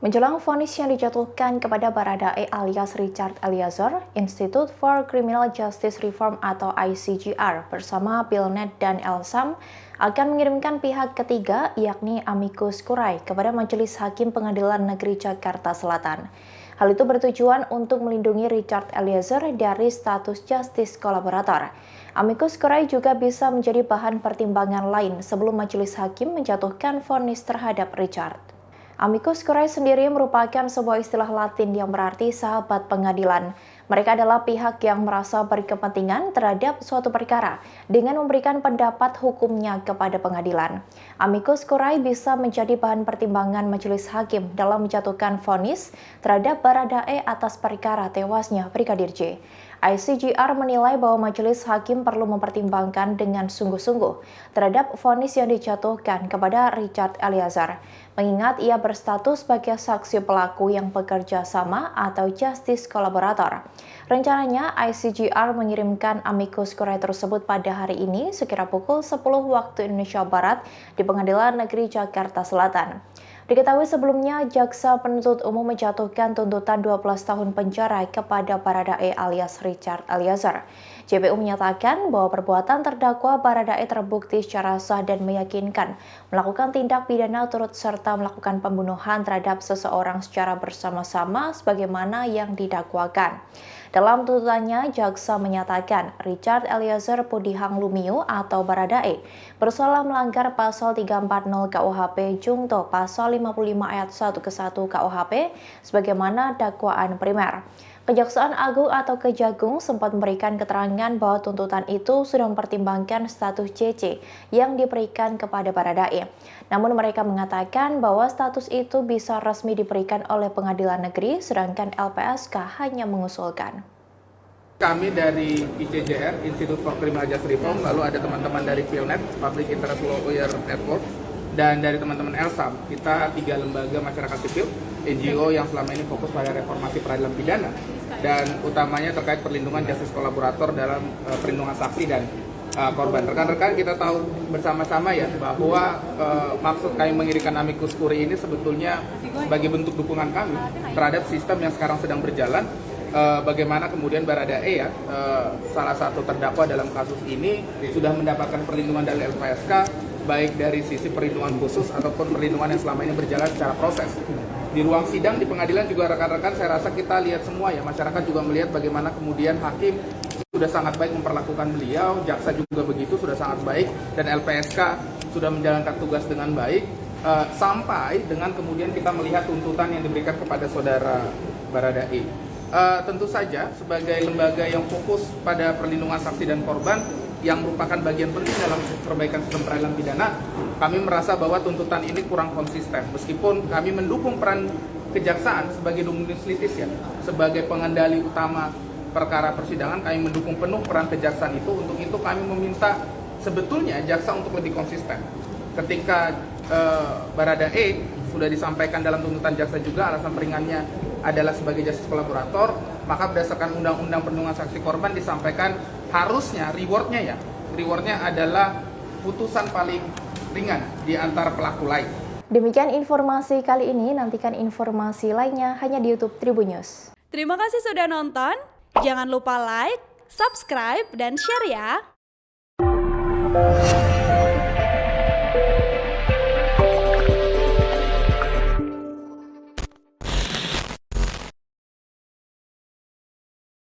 Menjelang vonis yang dijatuhkan kepada Baradae alias Richard Eliezer, Institute for Criminal Justice Reform atau ICJR bersama Pilnet dan Elsam akan mengirimkan pihak ketiga yakni amicus curiae kepada Majelis Hakim Pengadilan Negeri Jakarta Selatan. Hal itu bertujuan untuk melindungi Richard Eliezer dari status justice kolaborator. Amicus curiae juga bisa menjadi bahan pertimbangan lain sebelum Majelis Hakim menjatuhkan vonis terhadap Richard. Amicus curiae sendiri merupakan sebuah istilah Latin yang berarti sahabat pengadilan. Mereka adalah pihak yang merasa berkepentingan terhadap suatu perkara dengan memberikan pendapat hukumnya kepada pengadilan. Amicus curiae bisa menjadi bahan pertimbangan majelis hakim dalam menjatuhkan vonis terhadap Baradae atas perkara tewasnya Brigadir J. ICJR menilai bahwa majelis hakim perlu mempertimbangkan dengan sungguh-sungguh terhadap vonis yang dijatuhkan kepada Richard Eliezer, mengingat ia berstatus sebagai saksi pelaku yang bekerja sama atau justice kolaborator. Rencananya, ICJR mengirimkan amicus curiae tersebut pada hari ini sekira pukul 10 waktu Indonesia Barat di Pengadilan Negeri Jakarta Selatan. Diketahui sebelumnya, Jaksa Penuntut Umum menjatuhkan tuntutan 12 tahun penjara kepada Baradae alias Richard Eliezer. JPU menyatakan bahwa perbuatan terdakwa Baradae terbukti secara sah dan meyakinkan melakukan tindak pidana turut serta melakukan pembunuhan terhadap seseorang secara bersama-sama sebagaimana yang didakwakan. Dalam tuntutannya, jaksa menyatakan Richard Eliezer Pudihang Lumiu atau Baradae bersalah melanggar pasal 340 KUHP Jungto pasal 55 ayat 1 ke 1 KUHP sebagaimana dakwaan primer. Kejaksaan Agung atau Kejagung sempat memberikan keterangan bahwa tuntutan itu sudah mempertimbangkan status JC yang diberikan kepada Baradae. Namun mereka mengatakan bahwa status itu bisa resmi diberikan oleh pengadilan negeri, sedangkan LPSK hanya mengusulkan. Kami dari ICJR, Institute for Criminal Justice Reform, lalu ada teman-teman dari Pilnet, Public Interest Lawyer Network, dan dari teman-teman Elsam. Kita 3 lembaga masyarakat sipil, NGO yang selama ini fokus pada reformasi peradilan pidana, dan utamanya terkait perlindungan justice kolaborator dalam perlindungan saksi dan korban. Rekan-rekan, kita tahu bersama-sama ya bahwa maksud kami mengirimkan amicus curiae ini sebetulnya sebagai bentuk dukungan kami terhadap sistem yang sekarang sedang berjalan. Bagaimana kemudian Baradae ya, salah satu terdakwa dalam kasus ini sudah mendapatkan perlindungan dari LPSK, baik dari sisi perlindungan khusus ataupun perlindungan yang selama ini berjalan secara proses. Di ruang sidang di pengadilan juga rekan-rekan saya rasa kita lihat semua ya, masyarakat juga melihat bagaimana kemudian hakim sudah sangat baik memperlakukan beliau, jaksa juga begitu sudah sangat baik, dan LPSK sudah menjalankan tugas dengan baik, sampai dengan kemudian kita melihat tuntutan yang diberikan kepada saudara Baradae. Tentu saja sebagai lembaga yang fokus pada perlindungan saksi dan korban yang merupakan bagian penting dalam perbaikan sistem peradilan pidana, kami merasa bahwa tuntutan ini kurang konsisten. Meskipun kami mendukung peran kejaksaan sebagai dominus litis ya, sebagai pengendali utama perkara persidangan, kami mendukung penuh peran kejaksaan itu. Untuk itu kami meminta sebetulnya jaksa untuk lebih konsisten. Ketika Baradae sudah disampaikan dalam tuntutan jaksa juga alasan peringannya adalah sebagai justice kolaborator, maka berdasarkan undang-undang perlindungan saksi korban disampaikan harusnya rewardnya adalah putusan paling ringan di antara pelaku lain. Demikian informasi kali ini, nantikan informasi lainnya hanya di YouTube Tribun News. Terima kasih sudah nonton, jangan lupa like, subscribe, dan share ya.